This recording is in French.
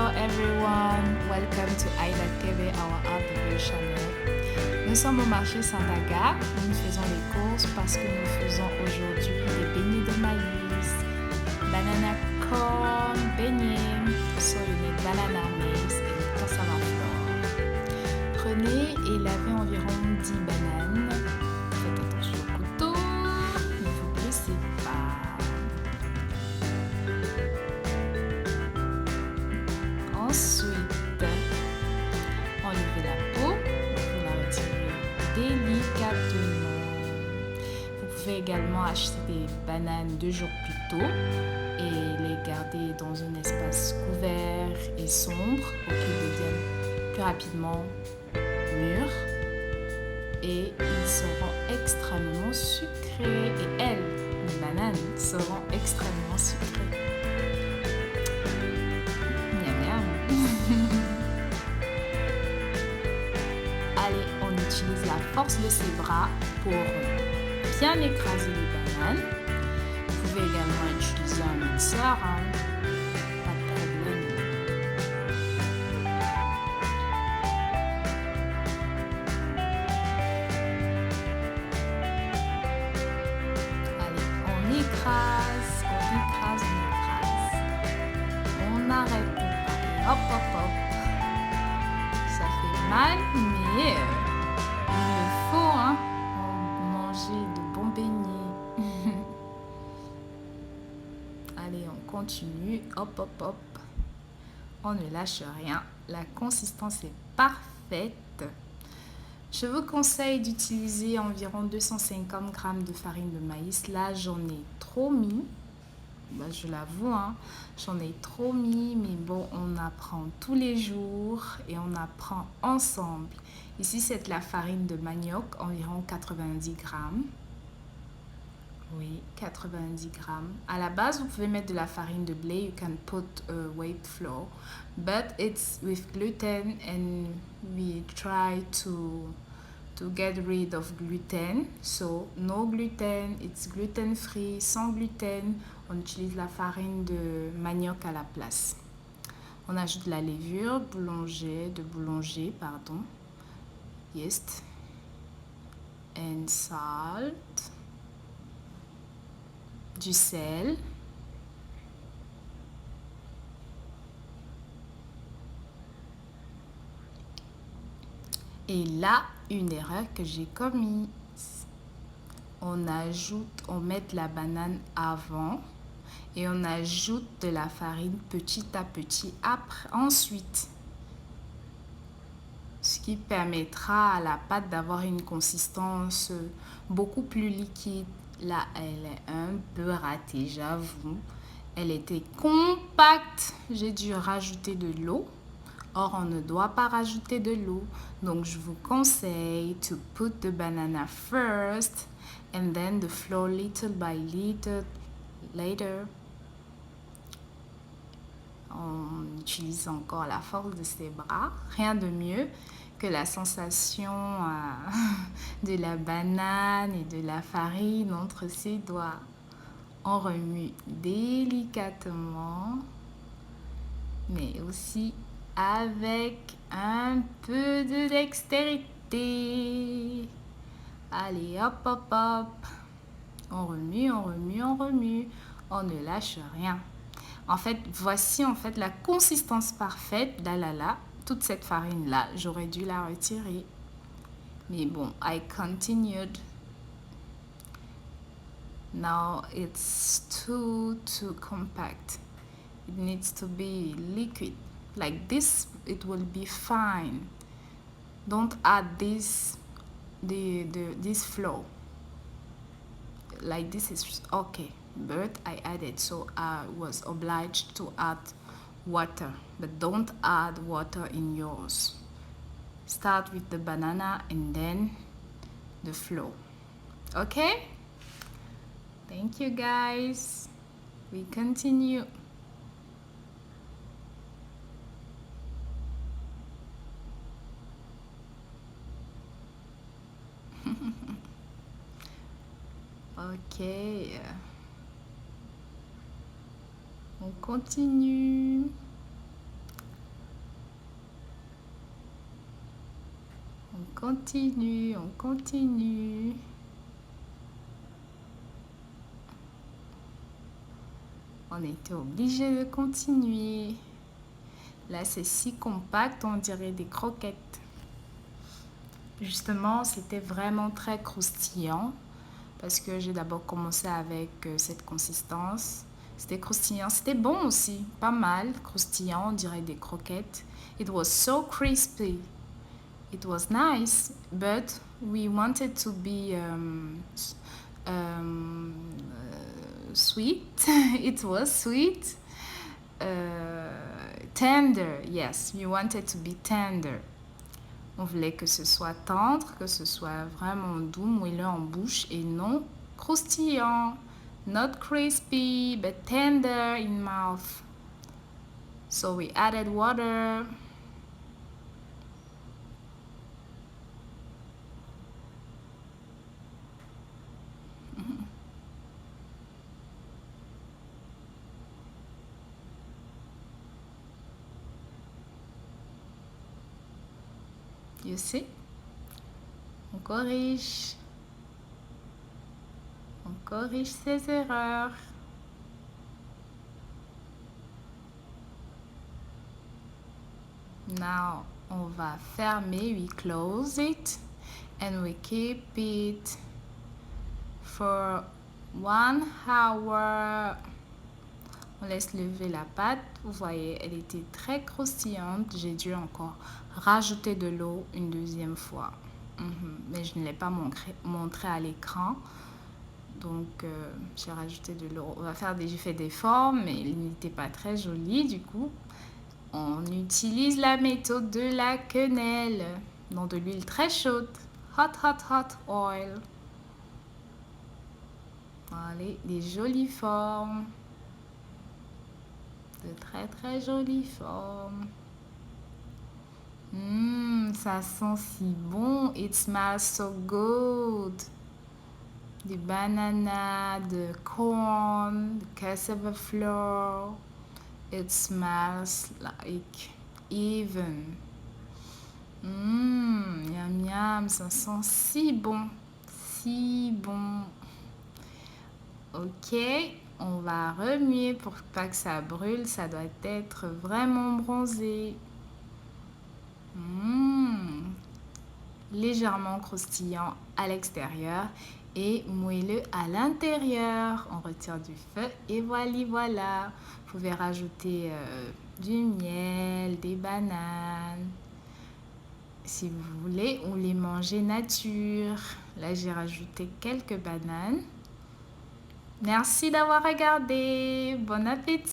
Hello everyone, welcome to Aida TV, our art channel. Nous sommes au marché Sandaga, nous faisons les courses parce que nous faisons aujourd'hui des beignets de maïs, banana corn beignet, so you need banana maize et cassava flour. Prenez et lavez environ 10 bananes. Faites attention au couteau, ne vous blessez pas. Ensuite, enlevez la peau, vous la retirez délicatement. Vous pouvez également acheter des bananes 2 jours plus tôt et les garder dans un espace couvert et sombre pour qu'ils deviennent plus rapidement mûrs. Et ils seront extrêmement sucrés. Et elles, les bananes, seront extrêmement sucrées. Allez, on utilise la force de ses bras pour bien écraser les bananes. Vous pouvez également utiliser un mixeur, hein. Pas de problème. Allez, on écrase, on écrase, on écrase. On arrête de parler. Hop, hop, hop. Ça fait mal, mais il faut hein, manger de bons beignets. Allez, on continue. Hop, hop, hop. On ne lâche rien. La consistance est parfaite. Je vous conseille d'utiliser environ 250 g de farine de maïs. Là, j'en ai trop mis. Bah, je l'avoue, hein, j'en ai trop mis, mais bon, on apprend tous les jours et on apprend ensemble. Ici, c'est de la farine de manioc, environ 90 g. Oui, 90 g. À la base, vous pouvez mettre de la farine de blé. You can put wheat flour, but it's with gluten and we try to get rid of gluten. So, no gluten, it's gluten free, sans gluten. On utilise la farine de manioc à la place. On ajoute de la levure de boulanger, pardon. Yeast. And salt. Du sel. Et là, une erreur que j'ai commise. On met de la banane avant et on ajoute de la farine petit à petit ensuite. Ce qui permettra à la pâte d'avoir une consistance beaucoup plus liquide. Là, elle est un peu ratée, j'avoue. Elle était compacte. J'ai dû rajouter de l'eau. Or, on ne doit pas rajouter de l'eau. Donc, je vous conseille to put the banana first and then the flour little by little later. On utilise encore la force de ses bras. Rien de mieux que la sensation de la banane et de la farine entre ses doigts. On remue délicatement, mais aussi avec un peu de dextérité. Allez, hop, hop, hop. On remue, on remue, on remue. On ne lâche rien. En fait, voici en fait la consistance parfaite. Là, toute cette farine-là, j'aurais dû la retirer. Mais bon, I continued. Now it's too compact. It needs to be liquid. Like this, it will be fine. Don't add this flour. Like this is okay, but I added, so I was obliged to add water. But don't add water in yours. Start with the banana and then the flour. Okay? Thank you guys. We continue. Ok. On continue. continue, on continue. On était obligé de continuer. Là, c'est si compact, on dirait des croquettes. Justement, c'était vraiment très croustillant parce que j'ai d'abord commencé avec cette consistance. C'était croustillant, c'était bon aussi, pas mal, croustillant, on dirait des croquettes. It was so crispy. It was nice, but we wanted to be sweet. It was sweet. Tender, yes, we wanted to be tender. On voulait que ce soit tendre, que ce soit vraiment doux, moelleux en bouche et non croustillant. Not crispy, but tender in mouth. So we added water. You see? On corrige. On corrige ses erreurs. Now, on va fermer. We close it. And we keep it for 1 hour. On laisse lever la pâte. Vous voyez, elle était très croustillante. J'ai dû encore rajouter de l'eau une deuxième fois. Mais je ne l'ai pas montré à l'écran. Donc, j'ai rajouté de l'eau. J'ai fait des formes, mais il n'était pas très joli du coup. On utilise la méthode de la quenelle dans de l'huile très chaude. Hot, hot, hot oil. Allez, des jolies formes. De très très jolies formes. Ça sent si bon. It smells so good. The banana, the corn, the cassava flour. It smells like even. Yum yum, ça sent si bon. Si bon. Ok, on va remuer pour pas que ça brûle. Ça doit être vraiment bronzé. Légèrement croustillant à l'extérieur et moelleux à l'intérieur. On retire du feu et voilà. Vous pouvez rajouter du miel, des bananes, si vous voulez, ou les manger nature. Là, j'ai rajouté quelques bananes. Merci d'avoir regardé. Bon appétit!